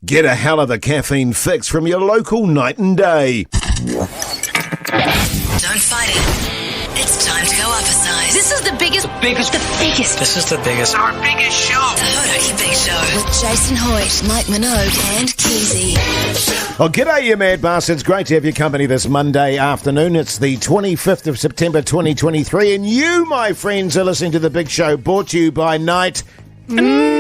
Get a hell of a caffeine fix from your local Night and Day. Don't fight it. It's time to go up a size. This is the biggest. This is the biggest. Our biggest show. The Hodaki Big Show. With Jason Hoyt, Mike Minogue and Keyzie. Oh, g'day, you mad bastards. Great to have your company this Monday afternoon. It's the 25th of September 2023, and you, my friends, are listening to The Big Show, brought to you by Night Day.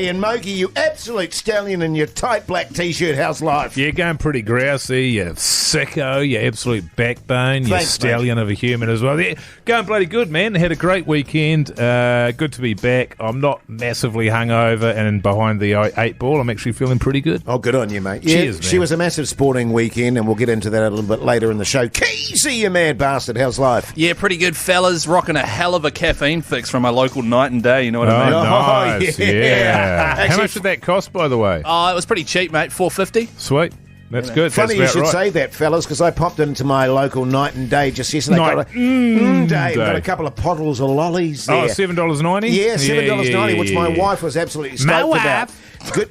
And Mogey, you absolute stallion in your tight black t-shirt. How's life? You're going pretty grousey, you sicko, you absolute backbone, you stallion of a human as well. Yeah, going bloody good, man. Had a great weekend. Good to be back. I'm not massively hungover and behind the 8 ball. I'm actually feeling pretty good. Oh, good on you, mate. Cheers, man. She was a massive sporting weekend, and we'll get into that a little bit later in the show. Keyzie, you mad bastard. How's life? Yeah, pretty good, fellas. Rocking a hell of a caffeine fix from my local Night and Day, you know what I mean? Nice, yeah. Actually, how much did that cost, by the way? It was pretty cheap, mate. $4.50. Sweet. That's good. Funny That's you should about right. say that, fellas, because I popped into my local Night and Day just yesterday. Got a couple of bottles of lollies there. Oh, $7.90? Yeah, $7.90, which my wife was absolutely stoked about.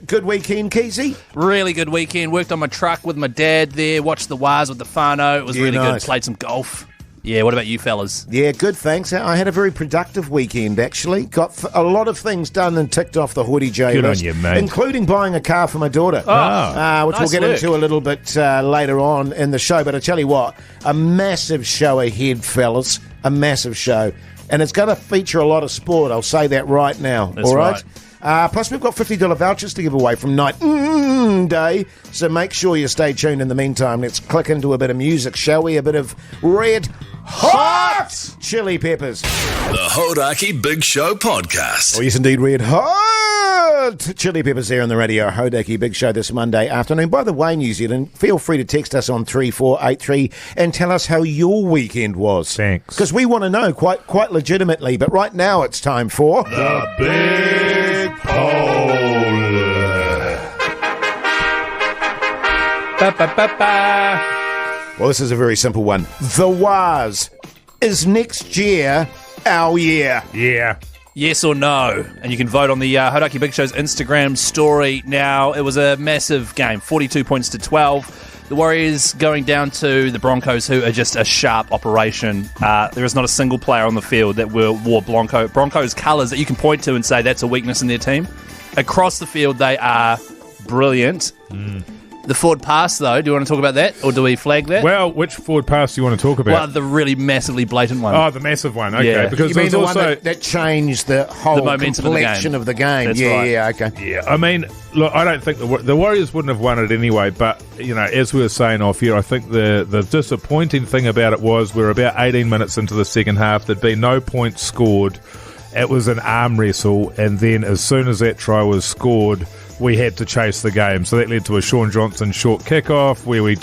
Good weekend, Keyzie? Really good weekend. Worked on my truck with my dad there. Watched the Wars with the whānau. It was really nice. good. Played some golf. Yeah, what about you fellas? Yeah, good, thanks. I had a very productive weekend, actually. Got a lot of things done and ticked off the hoodie J Good list, on you, mate. including buying a car for my daughter, which nice we'll get into a little bit later on in the show. But I tell you what, a massive show ahead, fellas, a massive show. And it's going to feature a lot of sport, I'll say that right now. That's all right? right. Plus, we've got $50 vouchers to give away from Night Day, so make sure you stay tuned in the meantime. Let's click into a bit of music, shall we? A bit of Red Hot Chili Peppers. The Hodaki Big Show podcast. Oh, yes, indeed, Red Hot Chili Peppers there on the radio. Hodaki Big Show this Monday afternoon. By the way, New Zealand, feel free to text us on 3483 and tell us how your weekend was. Thanks. Because we want to know quite legitimately. But right now it's time for... The Big Poll. Well, this is a very simple one. The Wars. Is next year our year? Yeah. Yes or no? And you can vote on the Hodaki Big Show's Instagram story now. It was a massive game, 42 points to 12. The Warriors going down to the Broncos, who are just a sharp operation. There is not a single player on the field that wore Broncos colours that you can point to and say that's a weakness in their team. Across the field, they are brilliant. The forward pass, though, do you want to talk about that, or do we flag that? Well, which forward pass do you want to talk about? Well, the really massively blatant one. Oh, the massive one. Okay, Yeah. because You there mean was the also one that changed the whole momentum of the complexion game. of the game? That's Yeah, right. yeah, okay. Yeah, I mean, look, I don't think the Warriors wouldn't have won it anyway, but, you know, as we were saying off here, I think the disappointing thing about it was we're about 18 minutes into the second half. There'd been no points scored. It was an arm wrestle, and then as soon as that try was scored, we had to chase the game. So that led to a Sean Johnson short kickoff where we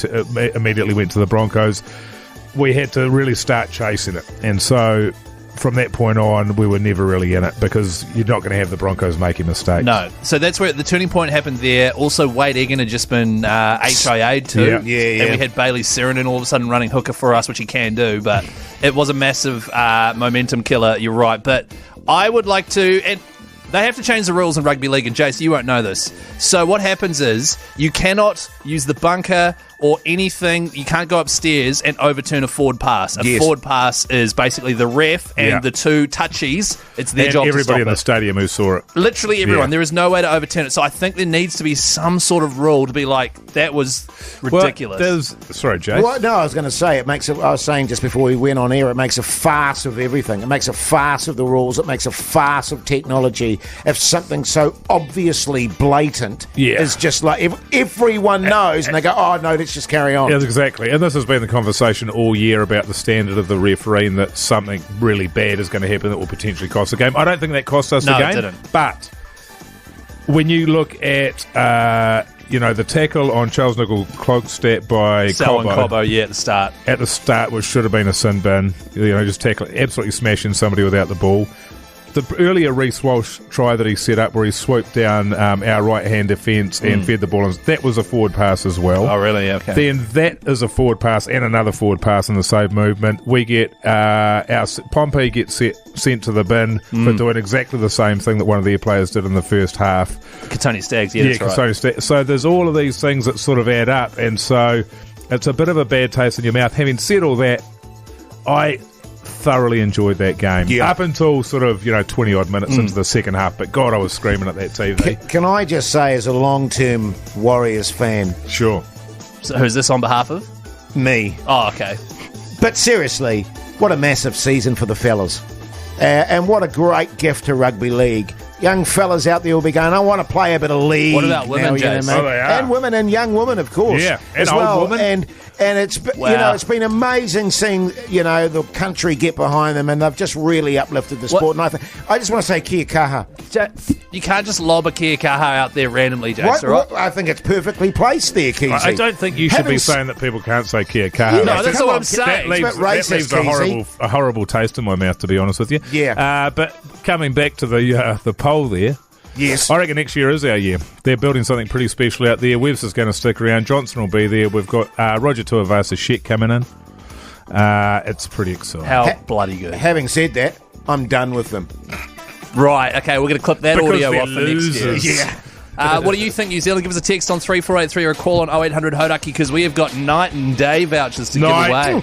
immediately went to the Broncos. We had to really start chasing it. And so from that point on, we were never really in it because you're not going to have the Broncos making mistakes. No. So that's where the turning point happened there. Also, Wade Egan had just been HIA'd too. Yeah. And we had Bailey Sirenin all of a sudden running hooker for us, which he can do. But it was a massive momentum killer, you're right. But I would like to... And they have to change the rules in rugby league, and Jase, you won't know this. So what happens is you cannot use the bunker or anything. You can't go upstairs and overturn a forward pass. A forward pass is basically the ref and the two touchies. It's their job to stop everybody in the it. stadium who saw it. Literally everyone. Yeah. There is no way to overturn it. So I think there needs to be some sort of rule to be like, that was ridiculous. Sorry, Jase. Well, no, I was going to say, I was saying just before we went on air, it makes a farce of everything. It makes a farce of the rules. It makes a farce of technology. If something so obviously blatant is just like, everyone knows, and they go, oh, no, let's just carry on. Yes, exactly. And this has been the conversation all year about the standard of the refereeing, that something really bad is going to happen that will potentially cost the game. I don't think that cost us the game. No, it didn't. But when you look at, the tackle on Charles Nickel Cloakstead by Cobbo, at the start. At the start, which should have been a sin bin. Just tackling, absolutely smashing somebody without the ball. the earlier Reece Walsh try that he set up where he swooped down our right-hand defence and fed the ball in, that was a forward pass as well. Oh, really? Okay. Then that is a forward pass and another forward pass in the save movement. We get Pompey gets sent to the bin for doing exactly the same thing that one of their players did in the first half. Katoni Staggs, that's right. Katoni Staggs. So there's all of these things that sort of add up, and so it's a bit of a bad taste in your mouth. Having said all that, I thoroughly enjoyed that game up until sort of 20-odd minutes into the second half, but God, I was screaming at that TV. Can I just say, as a long-term Warriors fan... Sure. So who's this on behalf of? Me. Oh, okay. But seriously, what a massive season for the fellas. And what a great gift to rugby league. Young fellas out there will be going, I want to play a bit of league. What about women, Jase? Mate? Oh, they are. And women and young women, of course. Yeah, and as old well. women. And it's it's been amazing seeing the country get behind them, and they've just really uplifted the sport. And I just want to say kia kaha. You can't just lob a kia kaha out there randomly, Jase. Right? I think it's perfectly placed there, Keyzie. I don't think you should be saying that people can't say kia kaha. No, that's what I'm saying. That leaves a horrible taste in my mouth, to be honest with you. Yeah. But coming back to the poll there. Yes. I reckon next year is our year. They're building something pretty special out there. Webbs is going to stick around. Johnson will be there. We've got Roger Tuivasa-Sheck coming in. It's pretty exciting. How bloody good. Having said that, I'm done with them. Right, okay, we're going to clip that Because audio they're off for next year. losers. Yeah. What do you think, New Zealand? Give us a text on 3483 or a call on 0800 Hodaki, because we have got night and day vouchers to give away.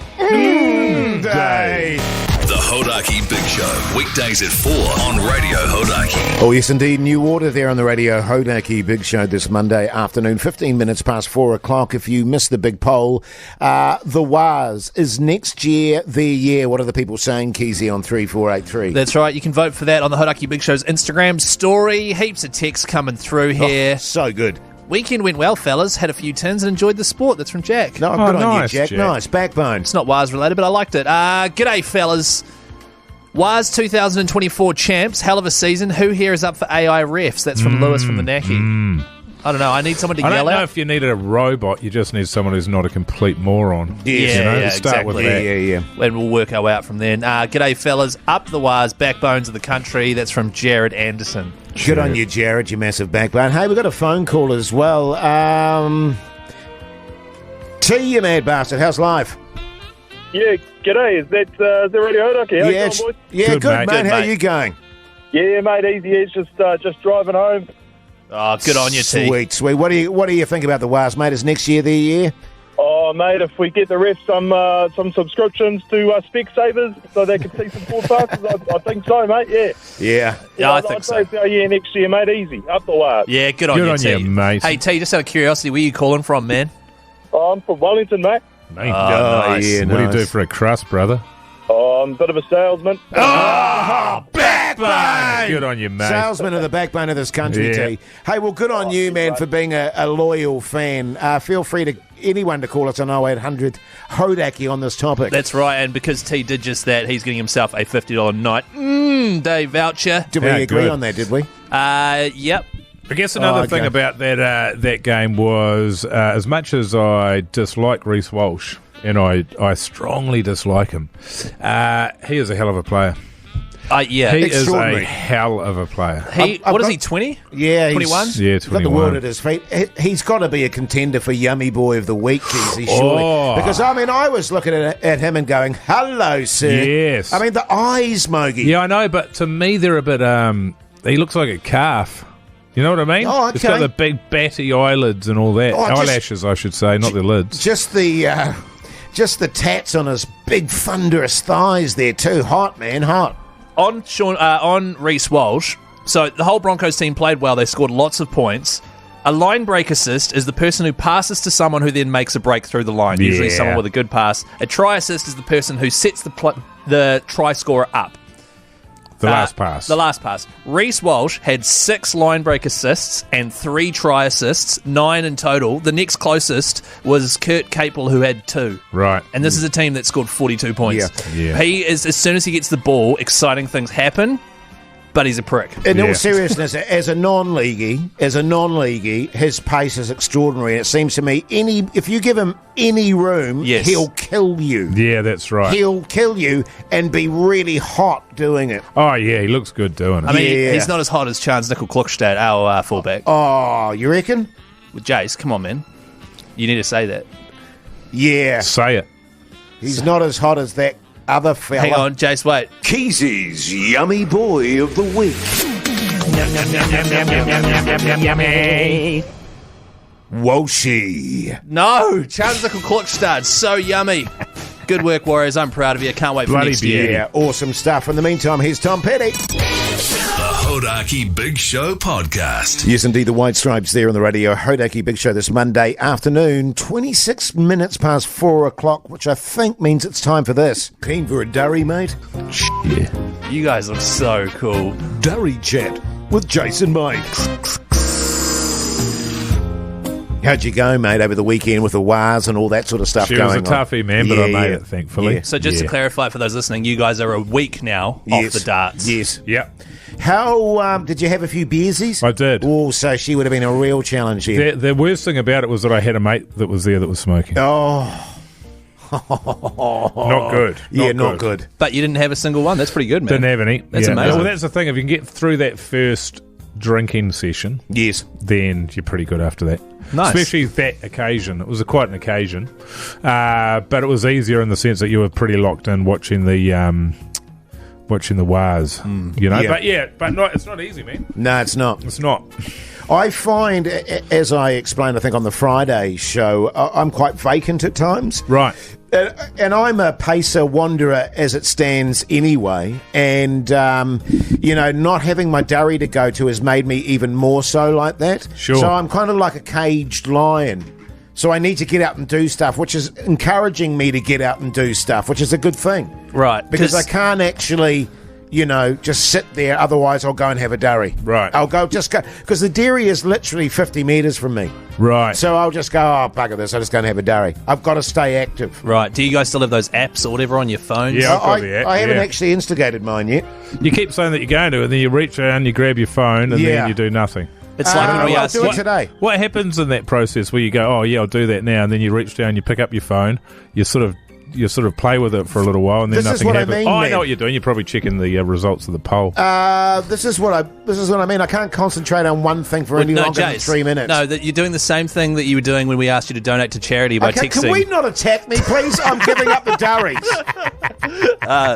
Day. The Hodaki Big Show, weekdays at 4 on Radio Hodaki. Oh, yes, indeed. New order there on the Radio Hodaki Big Show this Monday afternoon, 15 minutes past 4 o'clock. If you missed the big poll, the WAS is next year their year. What are the people saying, Keyzie, on 3483? That's right. You can vote for that on the Hodaki Big Show's Instagram story. Heaps of texts coming through here. Oh, so good. Weekend went well, fellas. Had a few tins and enjoyed the sport. That's from Jack. No, good on nice, you, Jack. Jack. Nice. Backbone. It's not WAS related, but I liked it. G'day, fellas. WAS 2024 champs. Hell of a season. Who here is up for AI refs? That's from Lewis from the Naki. I don't know. I need someone to I yell don't know out. if you needed a robot. You just need someone who's not a complete moron. Yeah, start with that. Yeah. And we'll work our way out from then. G'day, fellas. Up the WAS. Backbones of the country. That's from Jared Anderson. Good on you, Jared, you massive backbone. Hey, we've got a phone call as well. T, you mad bastard. How's life? Yeah, g'day. Is that Radio Hodaki? How you going, boys? Yeah, Good, good, mate. mate. Good, How mate. you going? Yeah, mate, easy. It's just driving home. Oh, good on you, T. Sweet. What do you think about the WAS, mate? Is next year their year? Oh, mate, if we get the refs some subscriptions to Specsavers so they can see some forward passes, I think so, mate, yeah. Yeah. I think I'd so. say it's our year next year, mate, easy. Up the wire. Yeah, good on Good you, on T. you, mate. Hey, T, just out of curiosity, where are you calling from, man? I'm from Wellington, mate. Mate, nice. Yeah, what do you nice. do for a crust, brother? I'm a bit of a salesman. Backbone! Good on you, mate. Salesman of the backbone of this country, Yeah. T. Hey, well, good on you, man, for being a loyal fan. Feel free to anyone to call us on 0800 Hodaki on this topic. That's right, and because T did just that, he's getting himself a $50 night day voucher. Did we Yeah, agree good. on that, did we? Yep. I guess another okay. thing about that game was, as much as I dislike Reece Walsh, and I strongly dislike him, he is a hell of a player. Yeah. He is a Extraordinary. hell of a player. What is he, 20? Yeah, 21? Yeah, He's got the 21. world at his feet. He's got to be a contender for Yummy Boy of the Week, Keyzie, surely. Oh. Because, I mean, I was looking at him and going, hello, sir. Yes. I mean, the eyes, Mogey. Yeah, I know, but to me they're a bit, he looks like a calf. You know what I mean? Oh, It's got okay. the big batty eyelids and all that. Oh, just- Eyelashes, I should say, not the lids. Just the tats on his big thunderous thighs there too. Hot, man, hot. On Reece Walsh, so the whole Broncos team played well. They scored lots of points. A line break assist is the person who passes to someone who then makes a break through the line, usually Yeah. someone with a good pass. A try assist is the person who sets the try scorer up. The last pass. The last pass. Reece Walsh had 6 line break assists and 3 try assists, 9 in total. The next closest was Kurt Capel, who had 2. Right. And this is a team that scored 42 points. Yeah. He is, as soon as he gets the ball, exciting things happen. But he's a prick. In all seriousness, as a non-leaguey, his pace is extraordinary. And it seems to me, if you give him any room, he'll kill you. Yeah, that's right. He'll kill you and be really hot doing it. Oh, yeah, he looks good doing it. I mean, he's not as hot as Chance Nickel-Klukstad, our fullback. Oh, you reckon? With Jase, come on, man. You need to say that. Yeah. Say it. He's not as hot as that other fella. Hang on, Jase, wait. Keyzie's Yummy Boy of the Week. Yummy. Walshy. No, Chance Nickel-Klukstad, so yummy. Good work, Warriors. I'm proud of you. I can't wait for next year. Yeah, awesome stuff. In the meantime, here's Tom Petty. The Hodaki Big Show podcast. Yes, indeed, the White Stripes there on the radio. Hodaki Big Show this Monday afternoon, 26 minutes past 4 o'clock, which I think means it's time for this. Keen for a durry, mate? Yeah. You guys look so cool. Durry chat with Jason Mike. How'd you go, mate, over the weekend with the wires and all that sort of stuff going on? She was a toughie, man, but I made it, thankfully. Yeah. So just to clarify for those listening, you guys are a week now off the darts. Yes. Yep. How, did you have a few beersies? I did. Oh, so she would have been a real challenge here. The worst thing about it was that I had a mate that was there that was smoking. Oh. Not good. Not good. But you didn't have a single one. That's pretty good, man. Didn't have any. That's amazing. Well, that's the thing. If you can get through that first drinking session, then you're pretty good after that. Nice. Especially that occasion. It was quite an occasion. But it was easier in the sense that you were pretty locked in watching the wires, you know. Yeah. But it's not easy, man. No, it's not. It's not. I find, as I explained, I think on the Friday show, I'm quite vacant at times. Right. And I'm a pacer wanderer as it stands anyway. And, not having my durry to go to has made me even more so like that. Sure. So I'm kind of like a caged lion. So I need to get out and do stuff, which is encouraging me to get out and do stuff, which is a good thing. Right. Because I can't actually, just sit there. Otherwise, I'll go and have a durry. Right. I'll go, because the dairy is literally 50 metres from me. Right. So I'll just go, bugger this, I'll just go and have a durry. I've got to stay active. Right. Do you guys still have those apps or whatever on your phones? Yeah, I've got the app, I haven't actually instigated mine yet. You keep saying that you're going to, and then you reach down, you grab your phone, and then you do nothing. It's like when we I'll asked do it today. What happens in that process where you go, I'll do that now, and then you reach down, you pick up your phone, you sort of play with it for a little while, and then This is nothing what I happens. mean, I man. know what you're doing. You're probably checking the results of the poll. This is what I mean. I can't concentrate on one thing for any longer than 3 minutes. No, that you're doing the same thing that you were doing when we asked you to donate to charity by texting. Can we not attack me, please? I'm giving up the durries.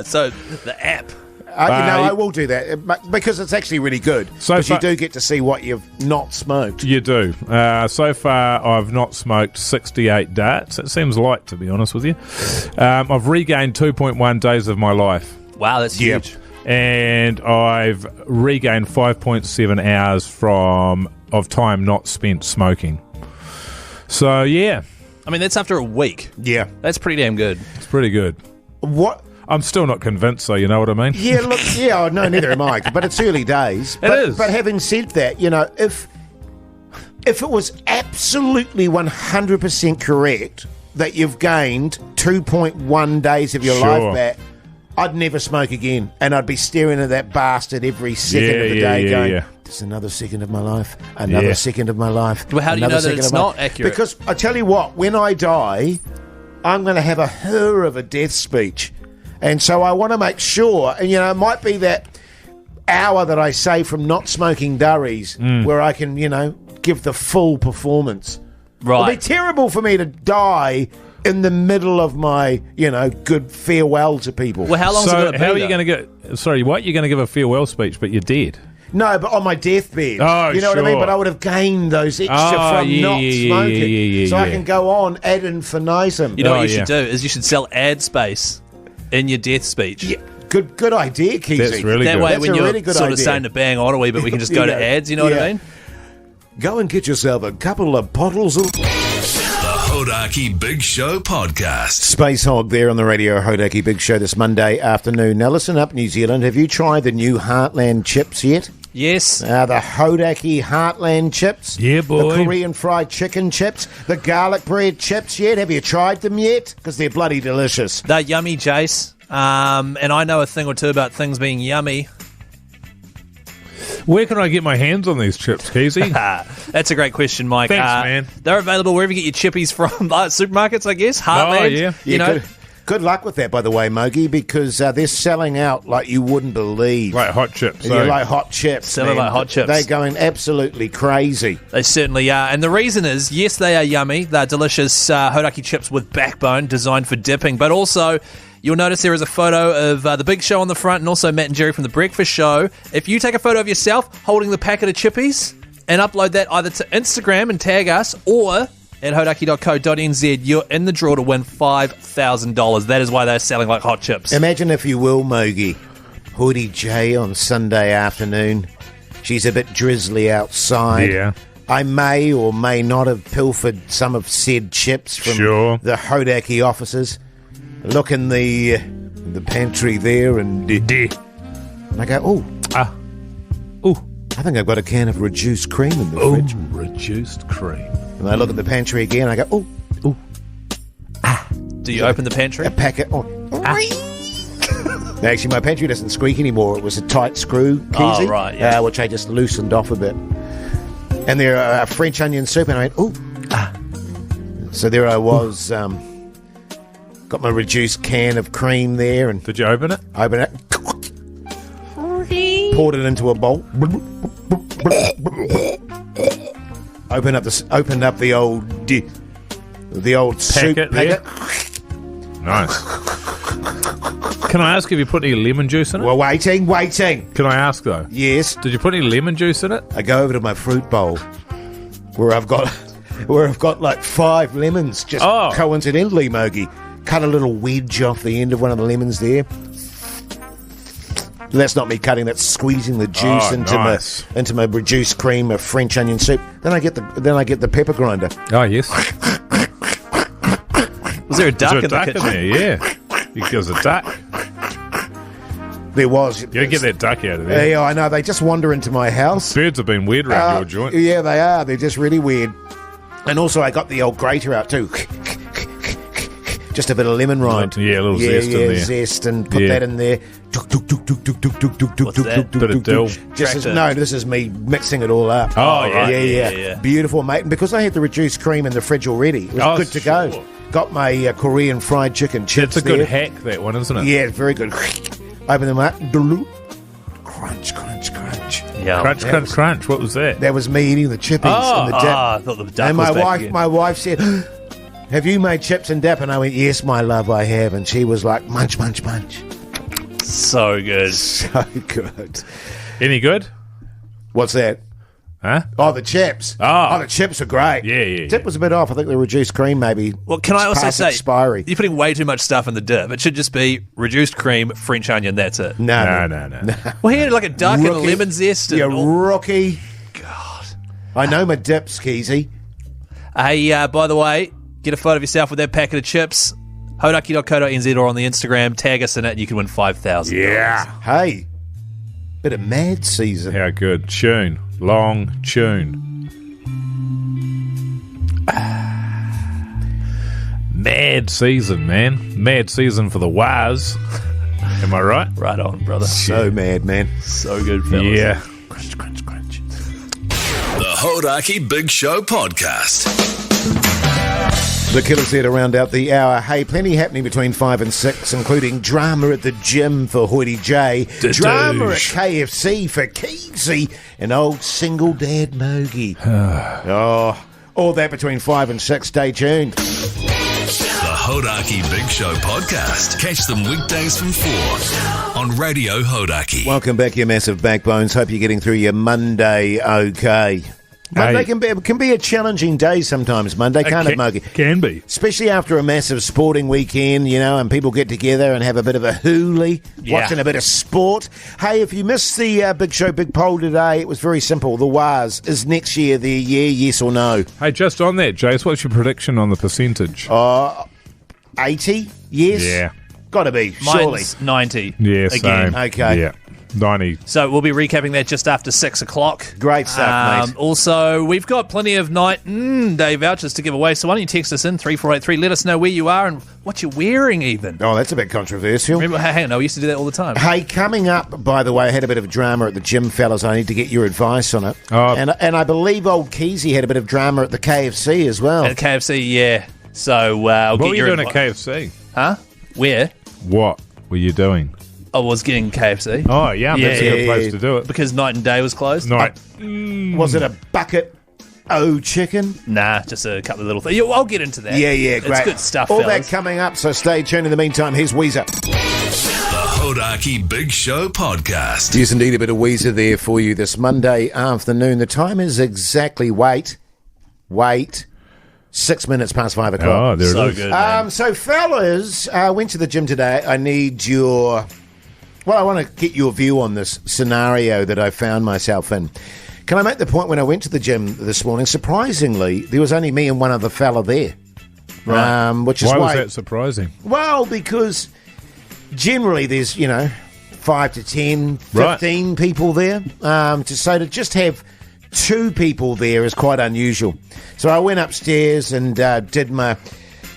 So the app. I will do that because it's actually really good. Because you do get to see what you've not smoked. You do. So far, I've not smoked 68 darts. It seems light, to be honest with you. I've regained 2.1 days of my life. Wow, that's huge. And I've regained 5.7 hours of time not spent smoking. So, yeah. I mean, that's after a week. Yeah. That's pretty damn good. It's pretty good. What? I'm still not convinced, though, you know what I mean? Yeah, look, no, neither am I. But it's early days. It is. But having said that, if it was absolutely 100% correct that you've gained 2.1 days of your life back, I'd never smoke again. And I'd be staring at that bastard every second of the day going, there's another second of my life, another second of my life. Well, how do you know that it's not accurate? Because I tell you what, when I die, I'm going to have a death speech. And so I want to make sure, and it might be that hour that I say from not smoking durries where I can, give the full performance. Right. It'll be terrible for me to die in the middle of my, good farewell to people. Well, how long is it going to be? How are you going to get? Sorry, what? You're going to give a farewell speech, but you're dead. No, but on my deathbed. Oh, you know what I mean? But I would have gained those extra from not smoking. So I can go on ad infinitum. You know what you should do is you should sell ad space in your death speech. Yeah, good idea, Keyzie. That's really that good. way, That's when a you're really good sort of idea. starting to bang on a wee bit, we can just go to ads. You know what I mean? Go and get yourself a couple of bottles of... The Hodaki Big Show podcast. Space Hog there on the radio, Hodaki Big Show this Monday afternoon. Now listen up, New Zealand. Have you tried the new Heartland chips yet? Yes. The Hodaki Heartland chips. Yeah, boy. The Korean fried chicken chips. The garlic bread chips yet? Have you tried them yet? Because they're bloody delicious. They're yummy, Jase. And I know a thing or two about things being yummy. Where can I get my hands on these chips, Keyzie? That's a great question, Mike. Thanks, man. They're available wherever you get your chippies from. Supermarkets, I guess. Heartland. Oh, yeah. You know. Good luck with that, by the way, Mogey, because they're selling out like you wouldn't believe. Like hot chips. Yeah, like hot chips. Selling like hot chips. They're going absolutely crazy. They certainly are. And the reason is, yes, they are yummy. They're delicious Hodaki chips with backbone designed for dipping. But also, you'll notice there is a photo of the Big Show on the front and also Matt and Jerry from The Breakfast Show. If you take a photo of yourself holding the packet of chippies and upload that either to Instagram and tag us or at hodaki.co.nz, you're in the draw to win $5,000. That is why they're selling like hot chips. Imagine, if you will, Mogey, Hoodie J on Sunday afternoon. She's a bit drizzly outside. Yeah. I may or may not have pilfered some of said chips from the Hodaki offices. Look in the pantry there and I go, I think I've got a can of reduced cream in the fridge. Reduced cream. And I look at the pantry again and I go, Do you open the pantry? a packet. Actually, my pantry doesn't squeak anymore. It was a tight screw, Keyzie, right, yeah. which I just loosened off a bit. And there are French onion soup, and I went, So there I was, got my reduced can of cream there, and Did you open it? opened it, poured it into a bowl, opened up the old soup Packet packet. Nice. Can I ask if you put any lemon juice in it? Well, waiting. Can I ask, though? Yes. Did you put any lemon juice in it? I go over to my fruit bowl where I've got like 5 lemons, just coincidentally, Mogey. Cut a little wedge off the end of one of the lemons there. That's not me cutting, that's squeezing the juice into my reduced cream of French onion soup. Then I get the pepper grinder. Oh, yes. Was there a duck in the kitchen? there? Yeah. There's a duck. There was. You gotta get that duck out of there. Yeah, I know. They just wander into my house. Birds have been weird around your joint. Yeah, they are. They're just really weird. And also, I got the old grater out too. Just a bit of lemon rind. Yeah, a little zest in there. Zest, and put that in there. Bit of dill. This is me mixing it all up. Oh, right. Yeah. Beautiful, mate. And because I had the reduced cream in the fridge already, it was good to go. Got my Korean fried chicken chips. It's a good hack, that one, isn't it? Yeah, very good. Open them up. Crunch. Yeah. Crunch. What was that? That was me eating the chippies and the dip. I thought the duck And was back again. my wife said, "Have you made chips and dip?" And I went, "Yes, my love, I have." And she was like, "Munch." So good. So good. Any good? What's that? Huh? Oh, the chips. Oh. The chips are great. Yeah. Dip was a bit off. I think the reduced cream maybe. Well, can I also past say, expiry. you're putting way too much stuff in the dip. It should just be reduced cream, French onion, that's it. No. Well, he had like a duck and a Rookie. lemon zest. You And rookie. God. I know my dips, Keyzie. Hey, by the way, get a photo of yourself with that packet of chips. Hodaki.co.nz or on the Instagram. Tag us in it and you can win $5,000. Yeah. Hey, bit of mad season. How good. Tune. Long tune. Mad season, man. Mad season for the Waz. Am I right? Right on, brother. So mad, man. So good, fellas. Yeah. Crunch. The Hodaki Big Show Podcast. The Killers there to round out the hour. Hey, plenty happening between 5 and 6, including drama at the gym for Hoodie J, drama at KFC for Keyzie, and old single dad Mogey. All that between 5 and 6. Stay tuned. The Hodaki Big Show Podcast. Catch them weekdays from 4 on Radio Hodaki. Welcome back, you massive backbones. Hope you're getting through your Monday okay. Monday can be a challenging day sometimes, Monday, can't it, Mogey? Can be. Especially after a massive sporting weekend, and people get together and have a bit of a hoolie, watching a bit of sport. Hey, if you missed the Big Show Big Poll today, it was very simple. The Waz, is next year their year, yes or no? Hey, just on that, Jase, what's your prediction on the percentage? 80? Yes? Yeah. Got to be, surely. Mine's 90. Yeah, Again. same. Okay. Yeah. 90. So we'll be recapping that just after 6 o'clock. Great stuff, mate. Also, we've got plenty of night day vouchers to give away, so why don't you text us in 3483, let us know where you are and what you're wearing even. Oh, that's a bit controversial. Remember, hang on, we used to do that all the time. Hey, coming up, by the way, I had a bit of drama at the gym, fellas. I need to get your advice on it. Oh. And I believe old Keyzie had a bit of drama at the KFC as well. At KFC, yeah. So I'll What get were you your doing at KFC? Huh? Where? What were you doing? I was getting KFC. Oh, yeah, that's a good place to do it. Because night and day was closed. Night. Was it a bucket chicken? Nah, just a couple of little things. I'll get into that. Yeah, great. It's good stuff, All fellas. that coming up, so stay tuned. In the meantime, here's Weezer. The Hodaki Big Show Podcast. Yes, indeed, a bit of Weezer there for you this Monday afternoon. The time is exactly, wait, 6 minutes past 5 o'clock. Oh, there So it is. good, man. So, fellas, went to the gym today. I need your... Well, I want to get your view on this scenario that I found myself in. Can I make the point, when I went to the gym this morning, surprisingly, there was only me and one other fella there. Right. Which is Why was that surprising? Well, because generally there's, 5 to 10, 15 people there. To just have 2 people there is quite unusual. So I went upstairs and did my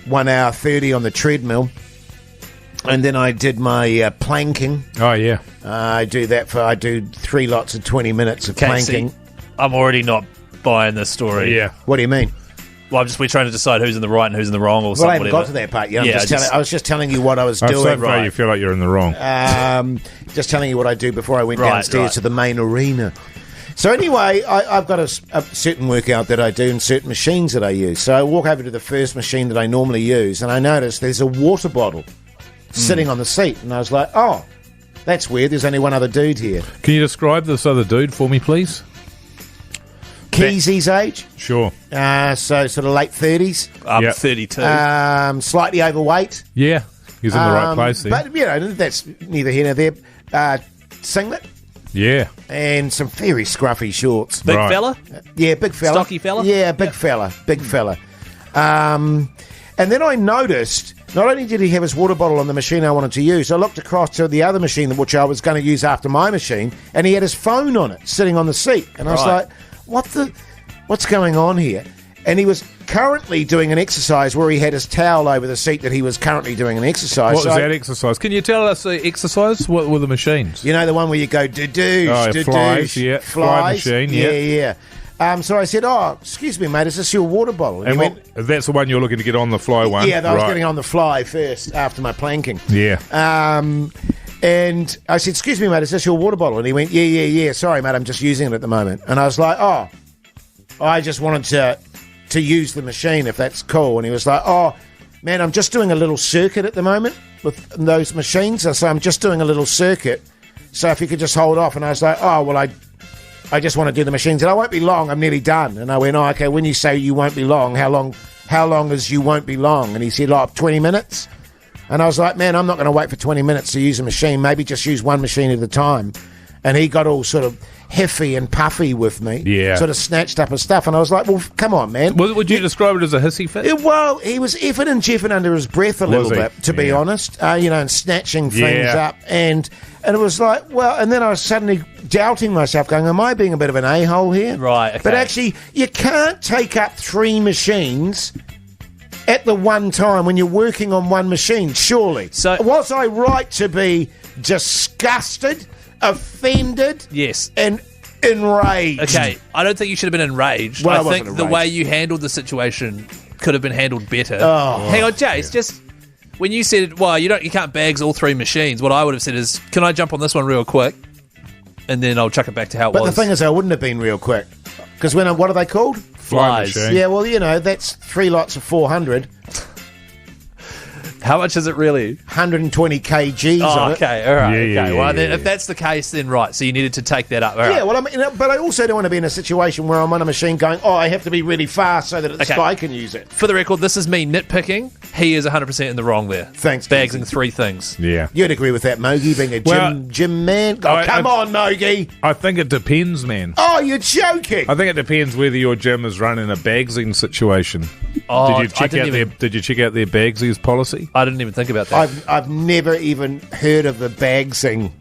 1 hour 30 on the treadmill. And then I did my planking. Oh, yeah. I do 3 lots of 20 minutes of planking. See, I'm already not buying this story. Yeah. What do you mean? Well, we're trying to decide who's in the right and who's in the wrong or Well, something. I haven't got to that part yet. I was just telling you what I was doing. So far you feel like you're in the wrong. Just telling you what I do before I went Right, downstairs right. to the main arena. So anyway, I've got a certain workout that I do and certain machines that I use. So I walk over to the first machine that I normally use, and I notice there's a water bottle sitting on the seat. And I was like, oh, that's weird. There's only one other dude here. Can you describe this other dude for me, please? Keyzie's age. Sure. So sort of late 30s. I'm Yep. 32. Slightly overweight. Yeah. He's in the right place there. But, that's neither here nor there. Singlet Yeah. and some very scruffy shorts. Big right. fella? Yeah, big fella. Stocky fella? Yeah, big fella. And then I noticed, not only did he have his water bottle on the machine I wanted to use, I looked across to the other machine which I was going to use after my machine, and he had his phone on it, sitting on the seat. And I was Right. like, what's going on here? And he was currently doing an exercise where he had his towel over the seat that he was currently doing an exercise. What So was that exercise? Can you tell us the exercise? What were the machines? You know, the one where you go do-doosh, Oh, yeah, do-doosh, flies, yeah, fly machine, yeah. yeah. So I said, oh, excuse me, mate, is this your water bottle? And he went, that's the one you're looking to get on the fly one? yeah, I was Right. getting on the fly first after my planking. Yeah. And I said, excuse me, mate, is this your water bottle? And he went, yeah. Sorry, mate, I'm just using it at the moment. And I was like, oh, I just wanted to use the machine, if that's cool. And he was like, oh, man, I'm just doing a little circuit at the moment with those machines. So I'm just doing a little circuit. So if you could just hold off. And I was like, oh, well, I just want to do the machines. And I won't be long. I'm nearly done. And I went, oh, okay, when you say you won't be long, how long is you won't be long? And he said, like, 20 minutes. And I was like, man, I'm not going to wait for 20 minutes to use a machine. Maybe just use one machine at a time. And he got all sort of heffy and puffy with me. Yeah. Sort of snatched up his stuff. And I was like, well, come on, man. Would you describe it as a hissy fit? Well, he was effing and jeffing under his breath a little he? bit, to be Yeah. honest, and snatching things Yeah. up. And it was like, well, and then I was suddenly doubting myself, going, am I being a bit of an a-hole here? Right, okay. But actually, you can't take up 3 machines at the one time when you're working on one machine, surely. So- was I right to be disgusted, offended, Yes. and enraged? Okay, I don't think you should have been enraged. Well, I I wasn't think the enraged. way you handled the situation could have been handled better. Oh. Hang on, Jase, just when you said, well, you can't bags all 3 machines, what I would have said is, can I jump on this one real quick? And then I'll chuck it back to how it But was. the thing is, I wouldn't have been real quick. Because what are they called? Fly Flies. machine. Yeah, well, that's 3 lots of 400, How much is it really? 120 kgs Oh, of it. okay, all right. Yeah, okay. yeah, Well, yeah, then, yeah. if that's the case, then right. So you needed to take that up. All right. Yeah, well, I mean, but I also don't want to be in a situation where I'm on a machine going, oh, I have to be really fast so that this Okay. guy can use it. For the record, this is me nitpicking. He is 100% in the wrong there. Thanks, Bags Keyzie. in 3 things. Yeah. You'd agree with that, Mogey, being a Well, gym man? Oh, come on, Mogey. I think it depends, man. Oh, you're joking. I think it depends whether your gym is running a bagsing situation. Oh, Did you check out their bagsies policy? I didn't even think about that. I've never even heard of the bagsing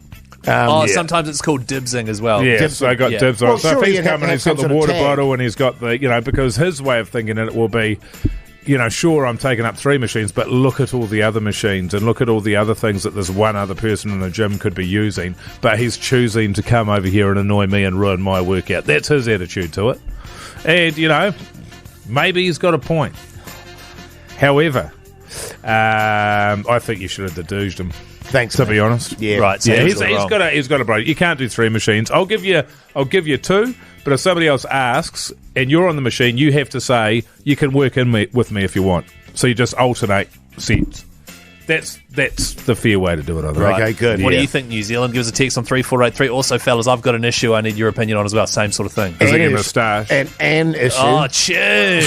Sometimes it's called dibsing as well. Yeah, so I got dibs on. Well, So if surely he's you'd have coming, to he's have got some the sort of water tag. bottle, and he's got the, because his way of thinking it will be, sure, I'm taking up 3 machines, but look at all the other machines and look at all the other things that this one other person in the gym could be using, but he's choosing to come over here and annoy me and ruin my workout. That's his attitude to it. And, maybe he's got a point. However, I think you should have deduged him. Thanks, to mate. be honest. Yeah, Right. So He's got a break. You can't do 3 machines. I'll give you 2, but if somebody else asks and you're on the machine, you have to say you can work with me if you want. So you just alternate sets. That's the fair way to do it, I think. Right. Okay, good. What do Yeah. you think, New Zealand? Give us a text on 3483. Also, fellas, I've got an issue I need your opinion on as well. Same sort of thing. Is it your And moustache? an issue. Oh, cheers.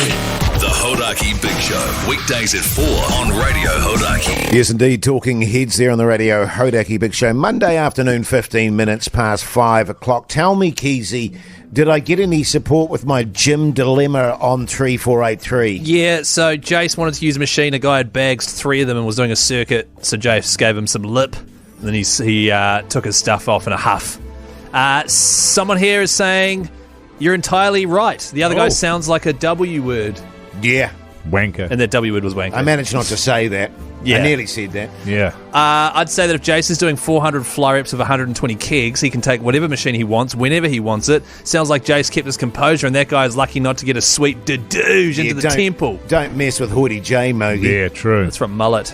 The Hodaki Big Show, weekdays at 4 on Radio Hodaki. Yes, indeed. Talking heads there on the radio, Hodaki Big Show. Monday afternoon, 15 minutes past 5 o'clock. Tell me, Keyzie, did I get any support with my gym dilemma on 3483? Yeah, so Jase wanted to use a machine. A guy had bagged 3 of them and was doing a circuit, so Jase gave him some lip, and then he took his stuff off in a huff. Someone here is saying, you're entirely right. The other guy sounds like a W word, Yeah. Wanker. and that W word was wanker. I managed not to say that. Yeah. I nearly said that. Yeah. I'd say that if Jase is doing 400 fly reps of 120 kegs, he can take whatever machine he wants, whenever he wants it. Sounds like Jase kept his composure, and that guy is lucky not to get a sweet dedouge into the temple. Don't mess with Hoity J, Mogey. Yeah, true. That's from Mullet.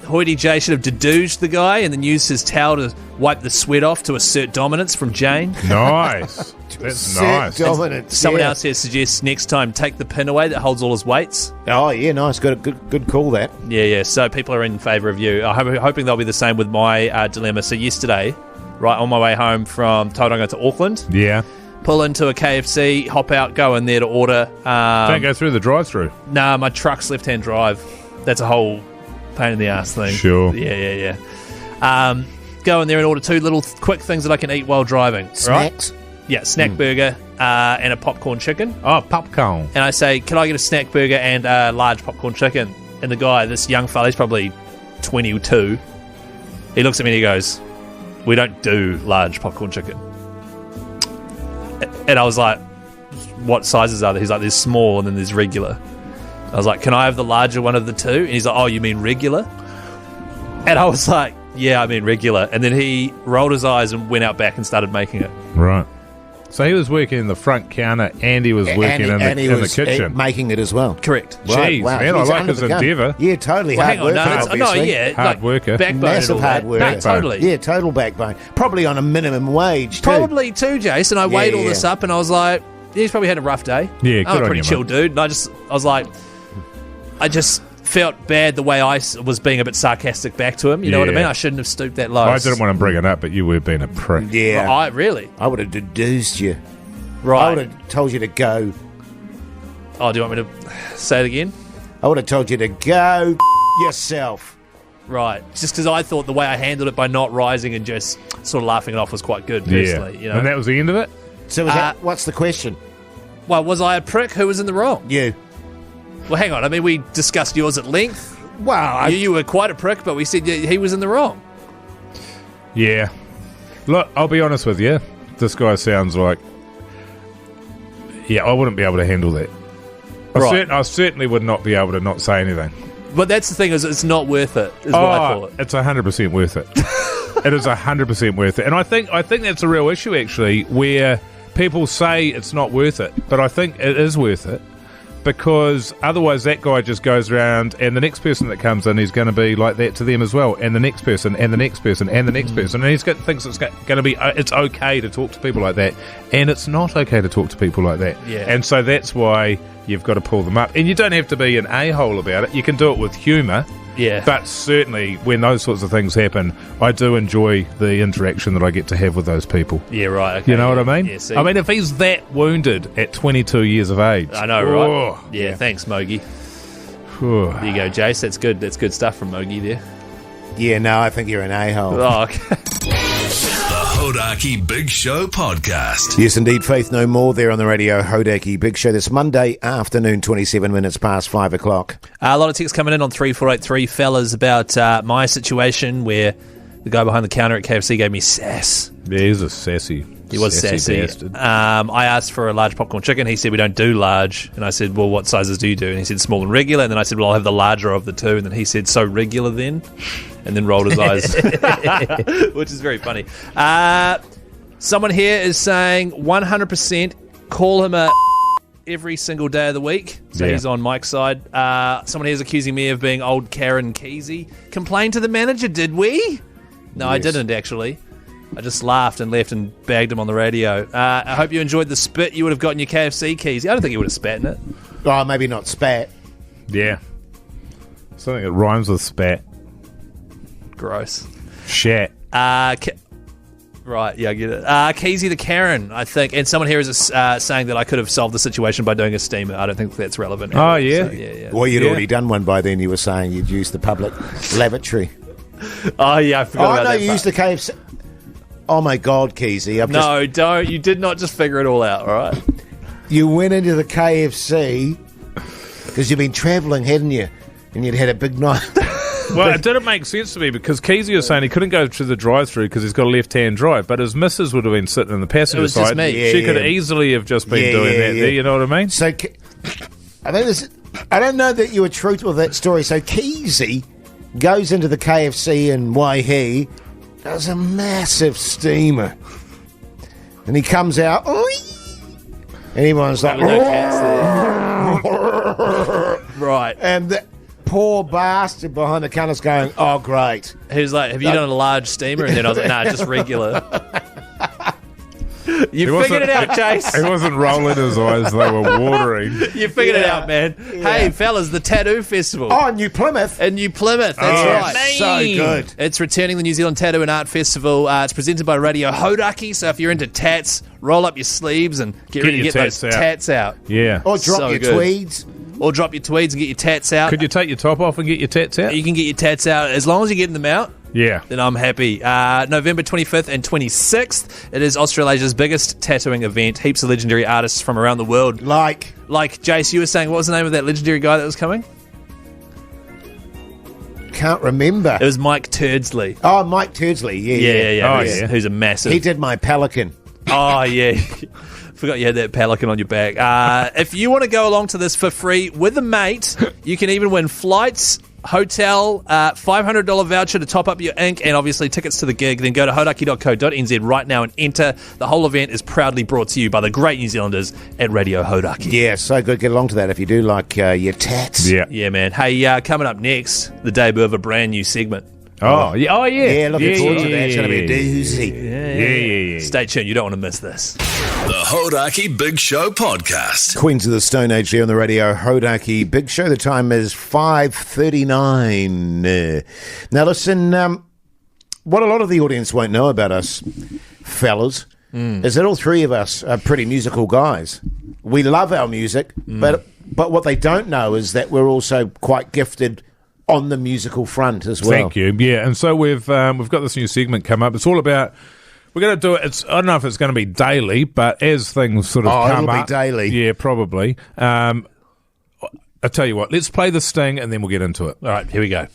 Hoity J should have dedouged the guy and then used his towel to wipe the sweat off to assert dominance from Jane. Nice. That's nice. Dominance. Someone yeah. else here suggests next time take the pin away that holds all his weights. Oh, yeah, nice. Good call, that. Yeah. So people are in favour of you. I'm hoping they'll be the same with my dilemma. So yesterday, right on my way home from Tauranga to Auckland, Yeah. pull into a KFC, hop out, go in there to order. Don't go through the drive-through. Nah, my truck's left-hand drive. That's a whole pain in the ass thing. Sure. Yeah. Go in there and order 2 little quick things that I can eat while driving. Right? Snacks. Yeah, snack burger and a popcorn chicken. Oh, popcorn. And I say, can I get a snack burger and a large popcorn chicken? And the guy, this young fella, he's probably 22, he looks at me and he goes, we don't do large popcorn chicken. And I was like, what sizes are there? He's like, there's small and then there's regular. I was like, can I have the larger one of the 2? And he's like, oh, you mean regular? And I was like, yeah, I mean regular. And then he rolled his eyes and went out back and started making it. Right. So he was working in the front counter and he was working in the kitchen. Making it as well. Correct. Jeez, man, I He's like under his the gun. endeavour. Yeah, totally. Well, Hard hang on, worker, obviously. Hard worker. Backbone and Massive all hard that. worker. No, totally. Yeah, total backbone. Probably on a minumum wage, too. Probably too, Jase. And I weighed all this up and I was like, yeah, he's probably had a rough day. Yeah, I'm good a on pretty you, chill mate. dude. And I was like, I just felt bad the way I was being a bit sarcastic back to him. You know what I Yeah. mean? I shouldn't have stooped that low. I didn't want to bring it up, but you were being a prick. Yeah. I really? I would have deduced you. I Right. would have told you to go. Oh, do you want me to say it again? I would have told you to go yourself. Right. Just because I thought the way I handled it by not rising and just sort of laughing it off was quite good, personally. Yeah. You know? And that was the end of it? So what's the question? Well, was I a prick? Who was in the wrong? You. Well, hang on. I mean, we discussed yours at length. Well, You were quite a prick, but we said he was in the wrong. Yeah. Look, I'll be honest with you. This guy sounds like... Yeah, I wouldn't be able to handle that. Right. I certainly would not be able to not say anything. But that's the thing, is it's not worth it, is what I thought. It's 100% worth it. It is 100% worth it. And I think that's a real issue, actually, where people say it's not worth it. But I think it is worth it. Because otherwise that guy just goes around and the next person that comes in is going to be like that to them as well. And the next person, and the next person, and the next person. And thinks it's going to be, it's okay to talk to people like that. And it's not okay to talk to people like that. Yeah. And so that's why you've got to pull them up. And you don't have to be an a-hole about it. You can do it with humour. Yeah. But certainly when those sorts of things happen, I do enjoy the interaction that I get to have with those people. Yeah, right. Okay, You know yeah. what I mean? Yeah, see? I mean, if he's that wounded at 22 years of age. I know, right? Oh, Yeah, thanks, Mogey. oh. There you go, Jase. That's good. That's good stuff from Mogey there. Yeah, no, I think you're an a-hole. Oh, okay. The Hodaki Big Show podcast. Yes, indeed. Faith no more there on the radio. Hodaki Big Show this Monday afternoon, 27 minutes past 5 o'clock. A lot of texts coming in on 3483, fellas, about my situation where The guy behind the counter at KFC gave me sass. Yeah, he's a sassy. He was sassy. Bastard. I asked for a large popcorn chicken. He said, we don't do large. And I said, well, what sizes do you do? And he said, small and regular. And then I said, well, I'll have the larger of the two. And then he said, so regular then? And then rolled his eyes, which is very funny. Someone here is saying 100% call him a every single day of the week. So he's on Mike's side. Someone here is accusing me of being old Karen Keyzie. Complained to the manager, did we? No, I didn't, actually. I just laughed and left and bagged him on the radio. I hope you enjoyed the spit you would have got in your KFC, Keyzie. I don't think you would have spat in it. Oh, maybe not spat. Yeah. Something that rhymes with spat. Gross. Shat. Right, yeah, I get it. Keyzie the Karen, I think. And someone here is saying that I could have solved the situation by doing a steamer. I don't think that's relevant. Oh, yeah? So, yeah. Well, you'd already done one by then. You were saying you'd used the public lavatory. Oh, yeah, I forgot about that. Oh, no, you used the KFC. Oh, my God, Keyzie. No, don't. You did not just figure it all out, all right? You went into the KFC because you've been travelling, hadn't you? And you'd had a big night. Well, it didn't make sense to me because Keyzie was saying he couldn't go through the drive-through because he's got a left-hand drive, but his missus would have been sitting in the passenger It was side. just me. She could easily have just been doing that there, you know what I mean? So, I don't know that you were truthful with that story. So, Keyzie goes into the KFC in Waihi, does a massive steamer, and he comes out, oi! And everyone's like, No cats there. Right. And the poor bastard behind the counter's going, oh, great. Who's like, have you done a large steamer? And then I was like, nah, just regular. You figured it out, Jase. He wasn't rolling his eyes, they were watering. You figured it out, man. Hey, fellas, the Tattoo Festival. Oh, New Plymouth. In New Plymouth, that's right. So good. It's returning the New Zealand Tattoo and Art Festival. It's presented by Radio Hodaki, so if you're into tats, roll up your sleeves and get ready to get those tats out. Yeah. Or drop So your good. tweeds. Or drop your tweeds and get your tats out. Could you take your top off and get your tats out? You can get your tats out. As long as you're getting them out, Yeah. then I'm happy. November 25th and 26th, it is Australasia's biggest tattooing event. Heaps of legendary artists from around the world. Like Jase, you were saying, what was the name of that legendary guy that was coming? can't remember. It was Mike Turdsley. Oh, Mike Turdsley. Yeah. Oh, yeah. Who's a massive... He did my Pelican. Oh, yeah. Forgot you had that pelican on your back. If you want to go along to this for free with a mate, you can even win flights, hotel, $500 voucher to top up your ink, and obviously tickets to the gig. Then go to hodaki.co.nz right now and enter. The whole event is proudly brought to you by the great New Zealanders at Radio Hodaki. Yeah, so good. Get along to that if you do like your tats. Yeah. Yeah, man. Hey, coming up next, the debut of a brand new segment. Oh, yeah. Oh, yeah. Yeah, looking forward to that. It's going to be a doozy. Yeah. Stay tuned. You don't want to miss this. The Hodaki Big Show Podcast. Queens of the Stone Age here on the radio, Hodaki Big Show. The time is 5:39. Now listen, what a lot of the audience won't know about us, fellas, is that all three of us are pretty musical guys. We love our music, but what they don't know is that we're also quite gifted on the musical front as well. Thank you. Yeah, and so we've got this new segment come up. It's all about... We're going to do it. I don't know if it's going to be daily, but as things sort of come it'll up... be daily. Yeah, probably. I'll tell you what. Let's play the sting and then we'll get into it. All right, here we go.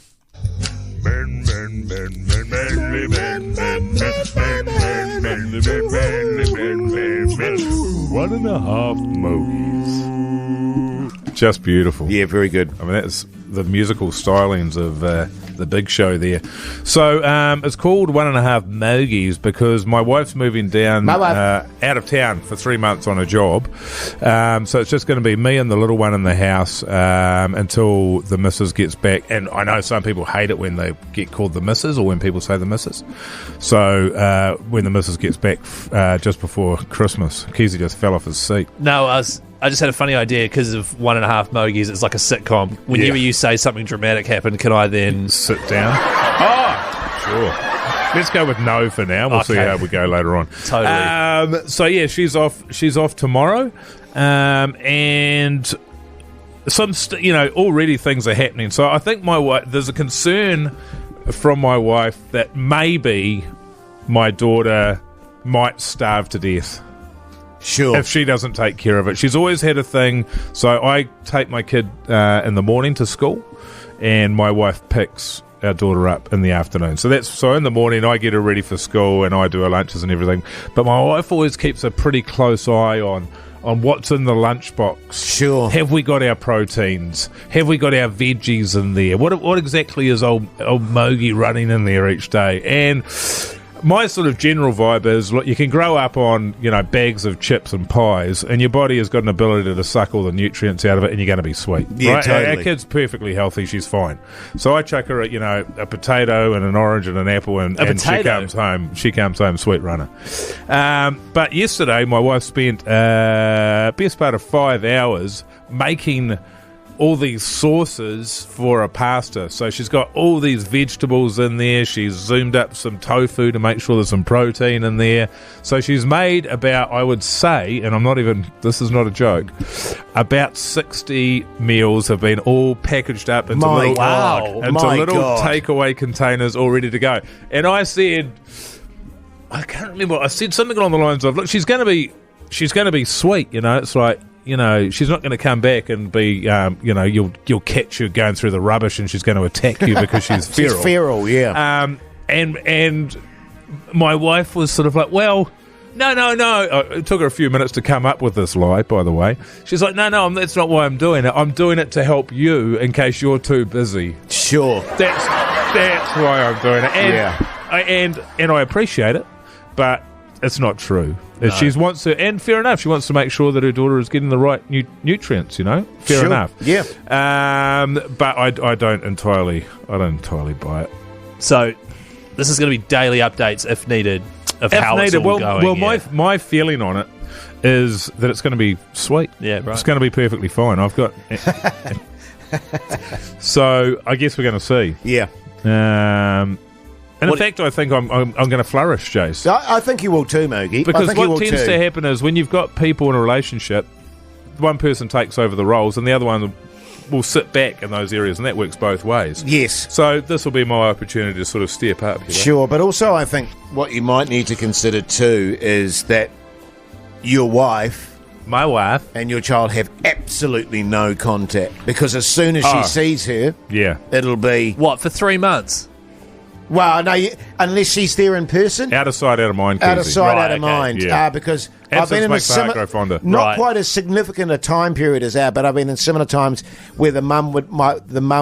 One and a half Mogeys. Just beautiful. Yeah, very good. I mean, that's the musical stylings of the Big Show there. So it's called One and a Half Mogeys because my wife's moving down out of town for 3 months on a job. So it's just going to be me and the little one in the house until the missus gets back. And I know some people hate it when they get called the missus or when people say the missus. So when the missus gets back just before Christmas, Keyzie just fell off his seat. No, I just had a funny idea because of One and a Half Mogeys. It's like a sitcom. Whenever you say something dramatic happened, can I then sit down? Oh, sure. Let's go with no for now. We'll see how we go later on. Totally. So yeah, she's off tomorrow, and some already things are happening. So I think my wife. There's a concern from my wife that maybe my daughter might starve to death. Sure. If she doesn't take care of it. She's always had a thing. So I take my kid in the morning to school, and my wife picks our daughter up in the afternoon. So in the morning I get her ready for school and I do her lunches and everything. But my wife always keeps a pretty close eye on what's in the lunchbox. Sure. Have we got our proteins? Have we got our veggies in there? What exactly is old Mogey running in there each day? And my sort of general vibe is, look, you can grow up on, bags of chips and pies, and your body has got an ability to suck all the nutrients out of it, and you're going to be sweet. Yeah, right? totally. Our kid's perfectly healthy. She's fine. So I chuck her, a potato and an orange and an apple, and she comes home sweet runner. But yesterday, my wife spent best part of 5 hours making all these sauces for a pasta. So she's got all these vegetables in there. She's zoomed up some tofu to make sure there's some protein in there. So she's made about, I would say, and this is not a joke, about 60 meals have been all packaged up into little takeaway containers all ready to go. And I said, I can't remember, I said something along the lines of, look, she's going to be sweet, it's like, she's not going to come back and be, you'll catch her going through the rubbish and she's going to attack you because she's feral. She's feral, yeah. And my wife was sort of like, well, no. It took her a few minutes to come up with this lie, by the way. She's like, no, that's not why I'm doing it. I'm doing it to help you in case you're too busy. Sure. That's why I'm doing it. And I appreciate it, but it's not true. No. She wants to, and fair enough, she wants to make sure that her daughter is getting the right nutrients, Fair enough. Yeah. But I don't entirely buy it. So this is going to be daily updates if needed of how it's all going. Well, my feeling on it is that it's going to be sweet. Yeah, right. It's going to be perfectly fine. I've got. So I guess we're going to see. Yeah. And in fact, I think I'm going to flourish, Jase. I think you will too, Mogey. Because what tends to happen is when you've got people in a relationship, one person takes over the roles and the other one will sit back in those areas, and that works both ways. Yes. So this will be my opportunity to sort of step up. Sure, but also I think what you might need to consider too is that your wife... My wife. And your child have absolutely no contact, because as soon as she sees her, it'll be... What, for 3 months? Well, no, unless she's there in person. Out of sight, out of mind, Keyzie. Out of sight, out of mind. Yeah. Because Absence I've been in makes the heart grow fonder. Not quite as significant a time period as that, but I've been in similar times where the mum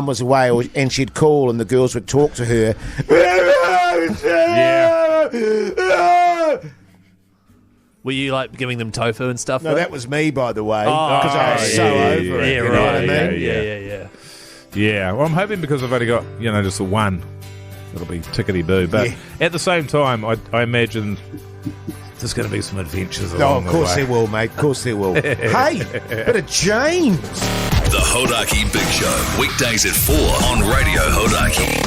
was away, and she'd call and the girls would talk to her. Were you like giving them tofu and stuff? No, that was me, by the way, because I was so over it. Yeah, you know what I mean? Yeah. Well, I'm hoping because I've only got just the one. It'll be tickety-boo. But at the same time, I imagine there's going to be some adventures along the way. Of course there will, mate. Of course there will. Hey, bit of change. The Hodaki Big Show, weekdays at 4 on Radio Hodaki.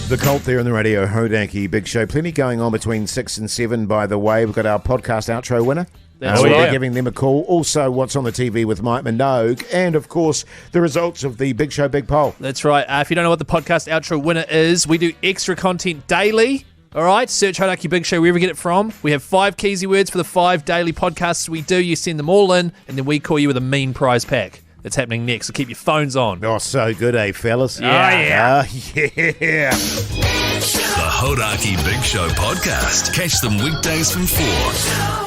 The Cult there in the Radio Hodaki Big Show. Plenty going on between 6 and 7, by the way. We've got our podcast outro winner. We'll be giving them a call. Also, what's on the TV with Mike Minogue. And, of course, the results of the Big Show Big Poll. That's right. If you don't know what the podcast outro winner is, we do extra content daily. All right? Search Hodaki Big Show wherever you get it from. We have 5 Keyzie words for the 5 daily podcasts we do. You send them all in, and then we call you with a mean prize pack. That's happening next, so keep your phones on. Oh, so good, eh, fellas? Yeah. Yeah. The Hodaki Big Show podcast. Catch them weekdays from 4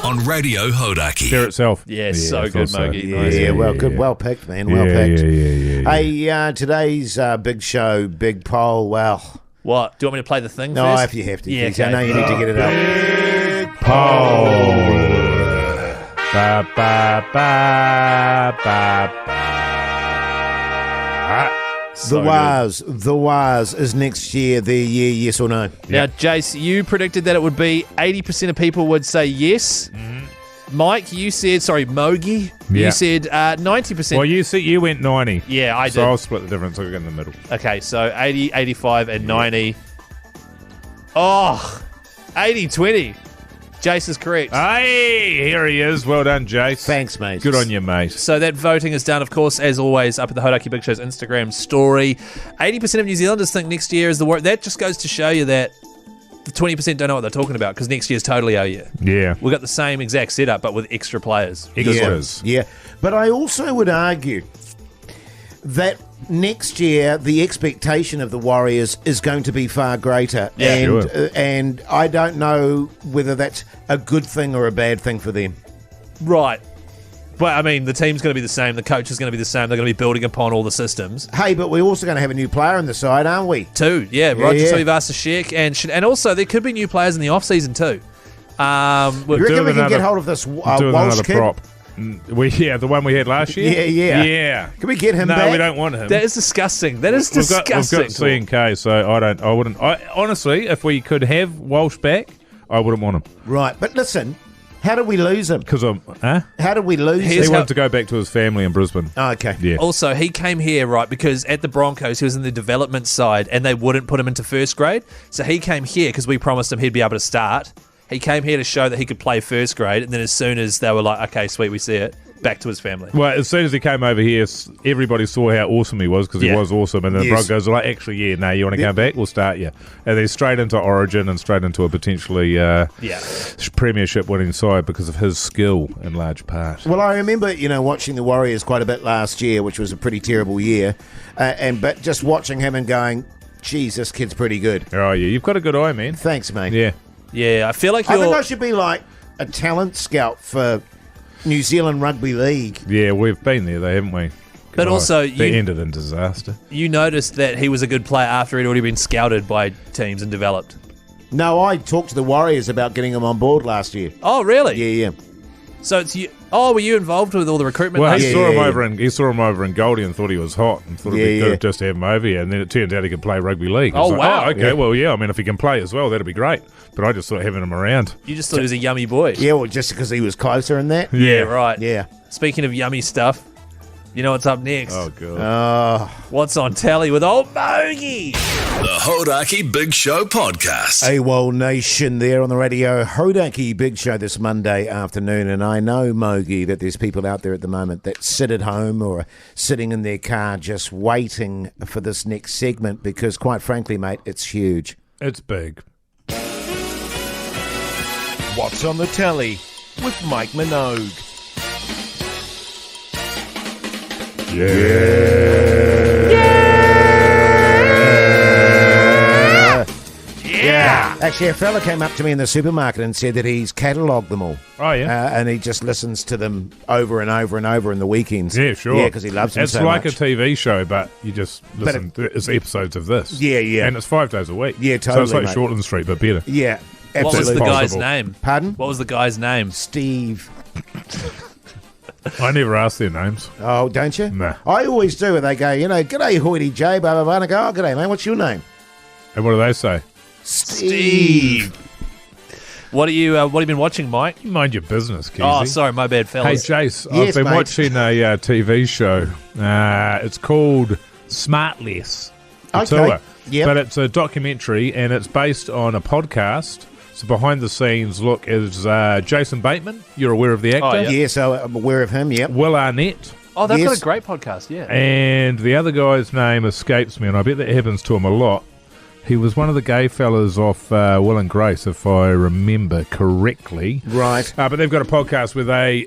on Radio Hodaki. Share itself. Yeah, so good, Mogey. Yeah, well picked, man. Well picked. Yeah. Hey, today's Big Show Big Poll, well... What? Do you want me to play the thing No, first? if you have to. Yeah, okay. I know you need to get it up. Big Poll. Ba, ba, ba, ba, ba. The Waz is next year their year, yes or no? Now, Jase, you predicted that it would be 80% of people would say yes. Mm-hmm. Mike, you said, Mogey, you said 90%. Well, you went 90. Yeah, I did. So I'll split the difference. I'll go in the middle. Okay, so 80, 85, and 90. Oh, 80-20. Jase is correct. Hey, here he is. Well done, Jase. Thanks, mate. Good on you, mate. So that voting is done, of course, as always, up at the Hodaki Big Show's Instagram story. 80% of New Zealanders think next year is the worst. That just goes to show you that the 20% don't know what they're talking about, because next year's totally our year. Yeah. We've got the same exact setup, but with extra players. Extras. Yeah. But I also would argue that next year the expectation of the Warriors is going to be far greater. Yeah, and I don't know whether that's a good thing or a bad thing for them. Right. But, I mean, the team's going to be the same. The coach is going to be the same. They're going to be building upon all the systems. Hey, but we're also going to have a new player on the side, aren't we? Two, yeah. Roger Tuivasa-Sheck. And also, there could be new players in the off-season too. You reckon we can get hold of this Walsh kid? Prop. The one we had last year? Yeah. Can we get him back? No, we don't want him. That is disgusting. That is disgusting. We've got C&K, so I wouldn't. Honestly, if we could have Walsh back, I wouldn't want him. Right, but listen, how did we lose him? Because How did we lose him? He wanted to go back to his family in Brisbane. Oh, okay. Yeah. Also, he came here, right, because at the Broncos, he was in the development side and they wouldn't put him into first grade. So he came here because we promised him he'd be able to start. He came here to show that he could play first grade, and then as soon as they were like, okay, sweet, we see it, back to his family. Well, as soon as he came over here, everybody saw how awesome he was because he was awesome. And then the Broncos were like, actually, you want to come back? We'll start you. And then straight into Origin and straight into a potentially premiership winning side because of his skill in large part. Well, I remember, watching the Warriors quite a bit last year, which was a pretty terrible year, but just watching him and going, geez, this kid's pretty good. Oh, yeah, you've got a good eye, man. Thanks, mate. Yeah. Yeah, I feel like I think I should be like a talent scout for New Zealand Rugby League. Yeah, we've been there, though, haven't we? But also, they ended in disaster. You noticed that he was a good player after he'd already been scouted by teams and developed. No, I talked to the Warriors about getting him on board last year. Oh, really? Yeah. So it's you. Oh, were you involved with all the recruitment? Well, he saw him over in Goldie and thought he was hot and thought it'd be good just to have him over here. And then it turned out he could play rugby league. Oh, wow. Okay, I mean, if he can play as well, that'd be great. But I just thought having him around. You just thought he was a yummy boy. Yeah, well, just because he was closer in that. Yeah, right. Yeah. Speaking of yummy stuff, you know what's up next? Oh, God. What's on telly with old Mogey? The Hodaki Big Show Podcast. AWOL Nation there on the radio. Hodaki Big Show this Monday afternoon. And I know, Mogey, that there's people out there at the moment that sit at home or are sitting in their car just waiting for this next segment because, quite frankly, mate, it's huge. It's big. What's on the telly with Mike Minogue? Yeah. Actually, a fella came up to me in the supermarket and said that he's catalogued them all. Oh, yeah? And he just listens to them over and over and over in the weekends. Yeah, sure. Yeah, because he loves them it's so like much. a TV show, but you just listen. It's episodes of this. Yeah. And it's 5 days a week. Yeah, totally, So it's like mate. Shortland Street, but better. Yeah, absolutely. What was the guy's Possible. name? Pardon? What was the guy's name? Steve. I never ask their names. Oh, don't you? Nah. I always do. And they go, g'day, Hoity J, blah, blah, blah. And I go, oh, g'day, mate. What's your name? And what do they say? Steve. What have you been watching, Mike? You mind your business, Keyzie. Oh, sorry, my bad, Hey, fellas. Jase, Yes, I've been mate. watching a TV show. It's called Smartless. Okay. Tour. Yep. But it's a documentary, and it's based on a podcast. So behind the scenes look is Jason Bateman. You're aware of the actor? Oh, yeah. Yeah, so I'm aware of him, yep. Will Arnett. Oh, they've Yes. got a great podcast, yeah. And the other guy's name escapes me, and I bet that happens to him a lot. He was one of the gay fellas off Will and Grace, if I remember correctly. Right. But they've got a podcast where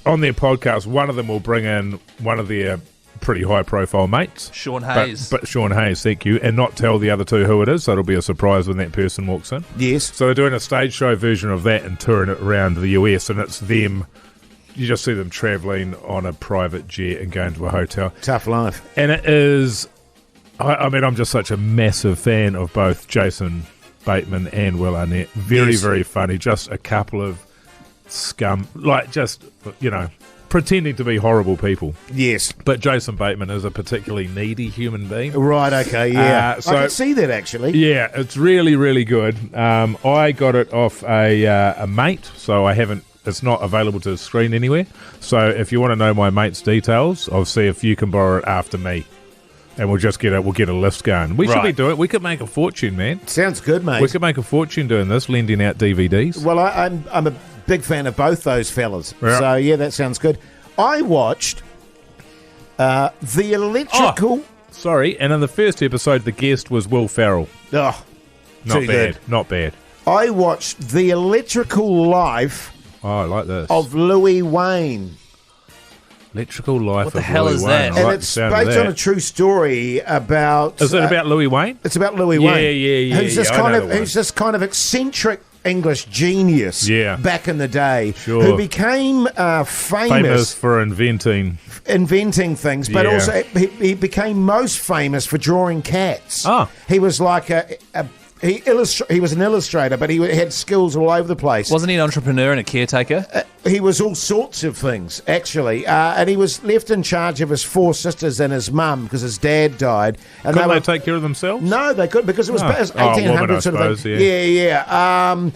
on their podcast, one of them will bring in one of their pretty high-profile mates. Sean Hayes. But Sean Hayes, thank you, and not tell the other two who it is, so it'll be a surprise when that person walks in. Yes. So they're doing a stage show version of that and touring it around the US, and it's them. You just see them travelling on a private jet and going to a hotel. Tough life. And it is... I mean, I'm just such a massive fan of both Jason Bateman and Will Arnett. Very, Yes. very funny. Just a couple of scum, pretending to be horrible people. Yes. But Jason Bateman is a particularly needy human being. Right, okay, yeah. So- I can see that, actually. Yeah, it's really, really good. I got it off a mate, so I haven't. It's not available to screen anywhere. So if you want to know my mate's details, I'll see if you can borrow it after me. And we'll just get a list going. We should be doing it. We could make a fortune, man. Sounds good, mate. We could make a fortune doing this, lending out DVDs. Well, I'm a big fan of both those fellas. Yeah. So, yeah, that sounds good. I watched The Electrical... Sorry, and in the first episode, the guest was Will Ferrell. Oh, Not too bad. good. Not bad. I watched The Electrical Life Oh, I like this. of Louis Wayne. Electrical Life What the of hell Louis is Wayne. that? I And like it's the sound of based on that. a true story about... Is it about Louis Wayne? It's about Louis Yeah, Wayne. yeah, Who's this yeah, I know the one. who's this kind of eccentric English genius back in the day, Sure. who became Famous for inventing. things, but Yeah. also he became most famous for drawing cats. Oh. He was like he was an illustrator, but he had skills all over the place. Wasn't he an entrepreneur and a caretaker? He was all sorts of things, actually, and he was left in charge of his 4 sisters and his mum because his dad died. And Couldn't they were, take care of themselves? No, they couldn't because it was Oh. 1800 woman, I sort of thing. suppose, Yeah.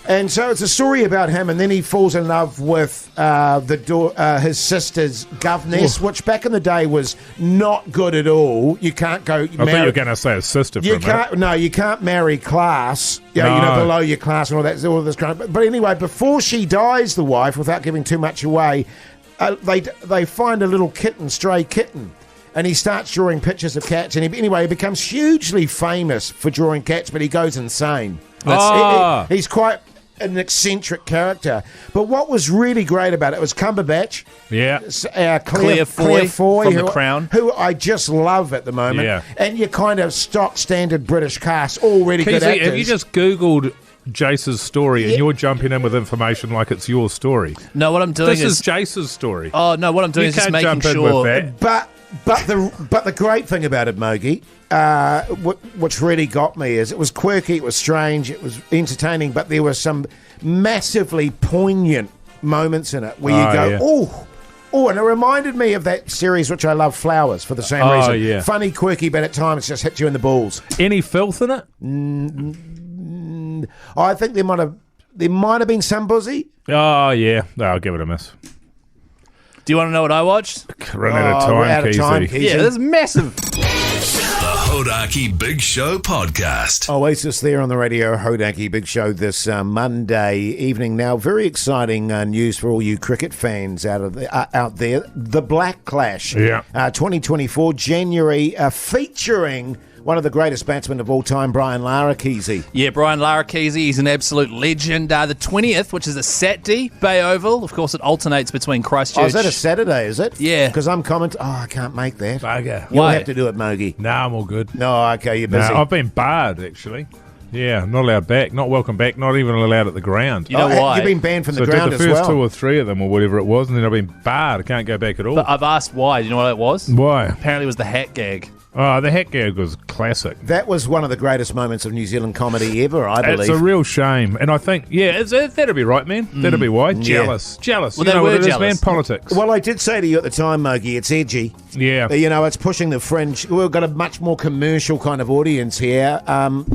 And so it's a story about him, and then he falls in love with his sister's governess, which back in the day was not good at all. You can't go. I thought you were going to say a sister for a minute. You can't marry class. You know, No. below your class and all this kind of. But anyway, before she dies, the wife, without giving too much away, they find a little stray kitten. And he starts drawing pictures of cats. And he becomes hugely famous for drawing cats, but he goes insane. He's quite an eccentric character. But what was really great about it was Cumberbatch. Yeah. Claire Foy from The Crown. who I just love at the moment. Yeah. And your kind of stock standard British cast, all really good Keyzie, actors. have you just Googled Jase's story and you're jumping in with information like it's your story? No, what I'm doing This is Jase's story. Oh no, what I'm doing You is just can't making jump in sure. with that. But the great thing about it, Mogey, which really got me, is it was quirky, it was strange, it was entertaining, but there were some massively poignant moments in it where you go, yeah. oh, and it reminded me of that series which I love, Flowers, for the same reason. Yeah. Funny, quirky, but at times just hits you in the balls. Any filth in it? I think there might have been some buzzy. Oh, yeah. I'll give it a miss. Do you want to know what I watched? Run out of time, we're out of time, Keyzie. Keyzie. Yeah, this is massive. The Hodaki Big Show podcast. Oasis there on the radio, Hodaki Big Show this Monday evening. Now, very exciting news for all you cricket fans out there. The Black Clash, 2024, January, featuring one of the greatest batsmen of all time, Brian Lara Keyzie. Yeah, Brian Lara Keyzie, he's an absolute legend. The 20th, which is a Saturday, Bay Oval. Of course, it alternates between Christchurch. Oh, is that a Saturday, is it? Yeah. Because I'm commenting, I can't make that. Bugger. You'll Why? have to do it, Mogey. No, I'm all good. No, okay, you're busy. No, I've been barred, actually. Yeah, not allowed back, not welcome back, not even allowed at the ground. You know why? You've been banned from So the I ground did the as first well. 2 or 3 of them or whatever it was, and then I've been barred. I can't go back at all. But I've asked why. Do you know what it was? Why? Apparently it was the hat gag. Oh, the hat gag was classic. That was one of the greatest moments of New Zealand comedy ever, I believe. It's a real shame. And I think, that'd be right, man. That'd be why. Jealous. Jealous. Well, you they know were what it is, jealous. man? Politics. Well, I did say to you at the time, Mogey, it's edgy. Yeah. You know, it's pushing the fringe. We've got a much more commercial kind of audience here. And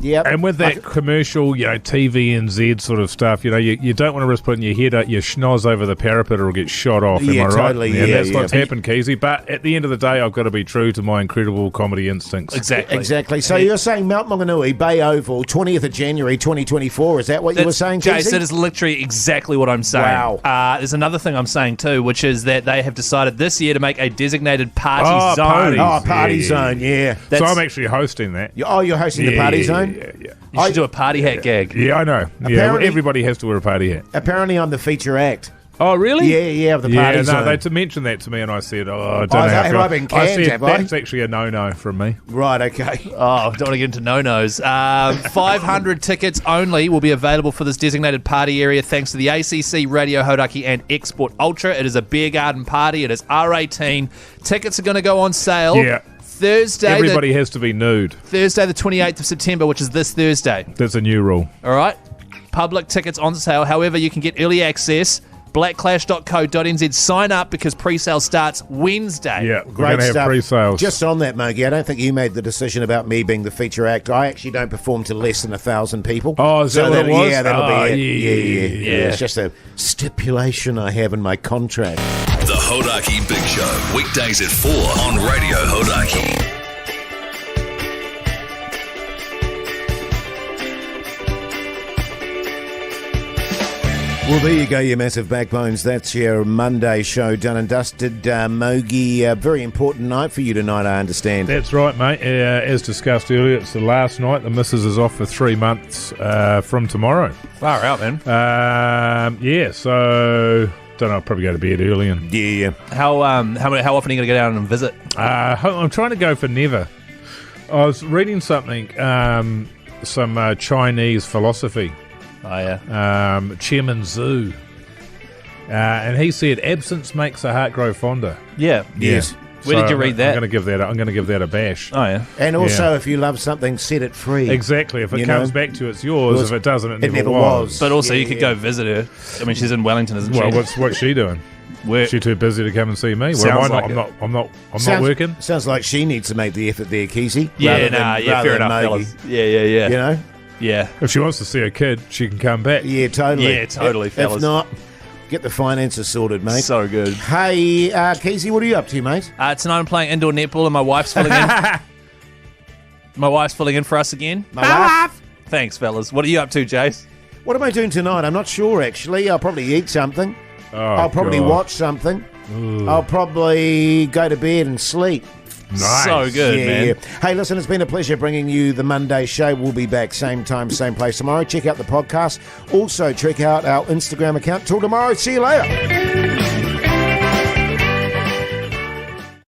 with that commercial, TVNZ sort of stuff, you don't want to risk putting your schnoz over the parapet or get shot off, am I right? Totally, And yeah, that's what's happened, Keyzie. But at the end of the day, I've got to be true to my incredible comedy instincts. Exactly. So you're saying Mount Maunganui, Bay Oval, 20th of January 2024. Is that what you were saying, Jase, Keyzie? that is literally exactly what I'm saying. Wow. There's another thing I'm saying too, which is that they have decided this year to make a designated party zone. parties. Oh, party Yeah, zone, yeah. So I'm actually hosting that. You're hosting the party zone? Yeah. You should do a party hat gag. Yeah, I know. Yeah, Apparently- everybody has to wear a party hat. Apparently I'm the feature act. Oh, really? Yeah, of the party zone. No, they mentioned that to me, and I said, I don't know. have I been canned, said, have I? that's actually a no-no from me. Right, okay. Oh, I don't want to get into no-nos. 500 tickets only will be available for this designated party area thanks to the ACC, Radio Hodaki and Export Ultra. It is a beer garden party. It is R18. Tickets are going to go on sale Thursday. Everybody has to be nude. Thursday the 28th of September, which is this Thursday. That's a new rule. All right? Public tickets on sale. However, you can get early access. blackclash.co.nz. Sign up because pre-sale starts Wednesday. Yeah, we're Great going to have stuff. pre-sales. Just on that, Mogey, I don't think you made the decision about me being the feature act. I actually don't perform to less than 1,000 people. Oh, is that what it was? Yeah, that'll be it. Yeah. It's just a stipulation I have in my contract. The Hodaki Big Show, weekdays at 4 on Radio Hodaki. Well, there you go, you massive backbones. That's your Monday show done and dusted. Mogey, a very important night for you tonight, I understand. That's right, mate. As discussed earlier, it's the last night. The missus is off for 3 months from tomorrow. Far out, man. So Don't know. I'll probably go to bed early. And Yeah. How often are you going to go down and visit? I'm trying to go for never. I was reading something, some Chinese philosophy. Oh, yeah. Chairman Zhu. And he said, absence makes the heart grow fonder. Yeah. Yes. Where did you read that? I'm going to give that a bash. Oh, yeah. And also, if you love something, set it free. Exactly. If it comes back to you, it's yours. If it doesn't, it never was. But also, you could go visit her. I mean, she's in Wellington, isn't she? Well, what's she doing? Is she too busy to come and see me? Sounds like I'm not working. Sounds like she needs to make the effort there, Keyzie. Yeah, fair enough, Mogey. fellas. Yeah. You know? Yeah. If she wants to see a kid, she can come back. Yeah, totally. Yeah, totally, fellas. If not, get the finances sorted, mate. So good. Hey, Keyzie, what are you up to, mate? Tonight I'm playing indoor netball and my wife's filling in. My wife's filling in for us again. My wife? Thanks, fellas. What are you up to, Jase? What am I doing tonight? I'm not sure, actually. I'll probably eat something. I'll probably watch something. I'll probably go to bed and sleep. Nice. So good, man. Yeah. Hey, listen, it's been a pleasure bringing you the Monday show. We'll be back same time, same place tomorrow. Check out the podcast. Also, check out our Instagram account. Till tomorrow. See you later.